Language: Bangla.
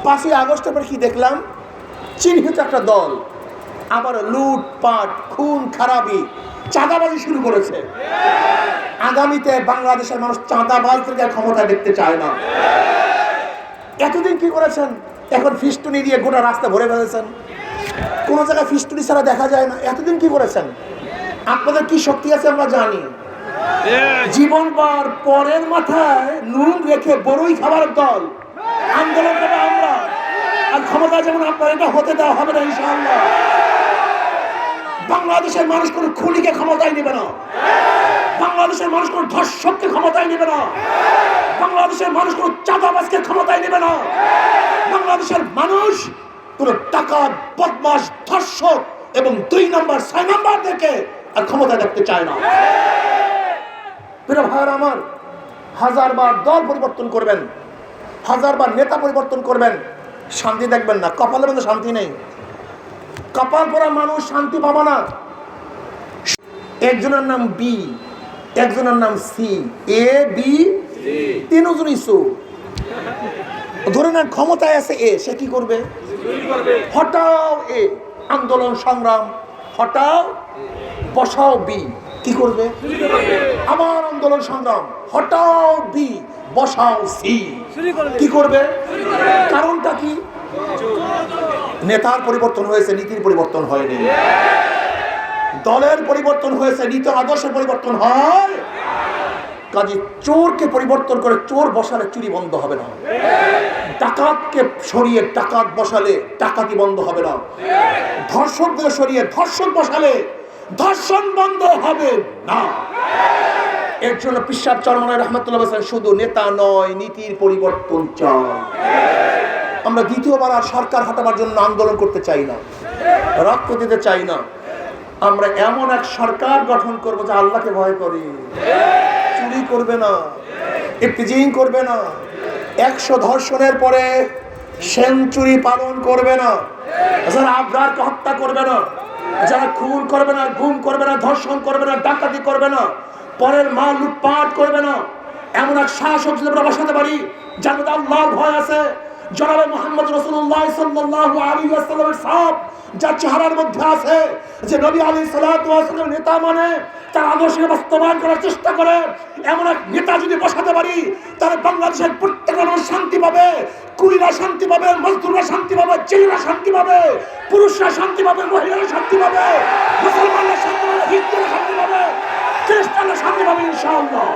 5ই আগস্টের পর কি দেখলাম? চিহ্নিত একটা দল আবার লুটপাট, খুন খারাপি, চাঁদাবাজি শুরু করেছে। আগামীতে বাংলাদেশের মানুষ চাঁদাবাজদেরকে ক্ষমতায় দেখতে চায় না। এতদিন কি করেছেন? এখন ফিস্টুনি দিয়ে গোটা রাস্তা ভরে ফেলেছেন। কোনো জায়গায় ফিস্টুনি ছাড়া দেখা যায় না। এতদিন কি করেছেন? আপনাদের কি শক্তি আছে আমরা জানি। জীবনবার পরের মাথায় নুন রেখে বড়ই খাবার দল আন্দোলন করবো আমরা, আর ক্ষমতা যেমন আপনার এটা হতে দেওয়া হবে না ইনশাআল্লাহ। বাংলাদেশের মানুষ কোনো খুনিকে ক্ষমতায় নেবে না, বাংলাদেশের মানুষ কোনো ধর্ষককে ক্ষমতায় নেবে না, বাংলাদেশের মানুষ কোনো চাঁদাবাজকে ক্ষমতায় নেবে না, বাংলাদেশের মানুষ কোনো ডাকাত, বদমাশ, ধর্ষক এবং 2 নম্বর 6 নম্বর দেখে আর ক্ষমতা দেখতে চায় না। প্রিয় ভাইয়েরা আমার, 1000বার দল পরিবর্তন করবেন, 1000বার নেতা পরিবর্তন করবেন, শান্তি দেখবেন না। কপালের মধ্যে শান্তি নেই। কপাল পরা মানুষ শান্তি পাবে না। একজনের নাম বি, একজনের নাম সি, এ বি তিনজনই সো। ধরে নেন ক্ষমতায় আছে এ, সে কি করবে? হটাও এ, আন্দোলন সংগ্রাম হটাও, বসাও বি, কি করবে? আবার আন্দোলন সংগ্রাম হটাও বি, বসাও সি, কি করবে? কারণটা কি? নেতার পরিবর্তন হয়েছে, নীতির পরিবর্তন হয়নি। দলের পরিবর্তন হয়েছে, নীতি আদর্শের পরিবর্তন হয়। কাজে চোরকে পরিবর্তন করে চোর বসালে চুরি বন্ধ হবে না, ডাকাতকে সরিয়ে ডাকাত বসালে ডাকাতি বন্ধ হবে না, ধর্ষকদের সরিয়ে ধর্ষক বসালে ধর্ষণ বন্ধ হবে না। এর জন্য পীর সাহেব চরমনাই রহমাতুল্লাহ বলেছেন, শুধু নেতা নয়, নীতির পরিবর্তন চাই। আমরা দ্বিতীয়বার আর সরকার হটাবার জন্য আন্দোলন করতে চাই না, রক্ত দিতে চাই না। আমরা এমন এক সরকার গঠন করবো যে আল্লাহকে ভয় করে, চুরি করবে না, ইফতিজিং করবে না, 100 ধর্ষণের পরে সেঞ্চুরি পালন করবে না, যারা আবরারকে হত্যা করবে না, যারা খুন করবে না, গুম করবে না, ধর্ষণ করবে না, ডাকাতি করবে না, পরের মাল লুটপাট করবে না, এমন এক শাসক যদি আমরা বসাতে পারি যার মধ্যে আল্লাহর ভয় আছে, জনাবে মুহাম্মদ রাসূলুল্লাহ সাল্লাল্লাহু আলাইহি ওয়াসাল্লামের সাপ যার চেহারার মধ্যে আছে, যে নবী আলাইহিস সালাতু ওয়াস সালামের নেতা মানে তার আদর্শকে বাস্তবায়ন করার চেষ্টা করে, এমন এক নেতা যদি বসাতে পারি তাহলে বাংলাদেশের প্রত্যেক মানুষ শান্তি পাবে, কুলিরা শান্তি পাবে, মজদুররা শান্তি পাবে, ছেলেরা শান্তি পাবে, পুরুষরা শান্তি পাবে, মহিলারা শান্তি পাবে, মুসলমানরা শান্তি পাবে, হিন্দুরা শান্তি পাবে, খ্রিস্টানরা শান্তি পাবে ইনশাআল্লাহ।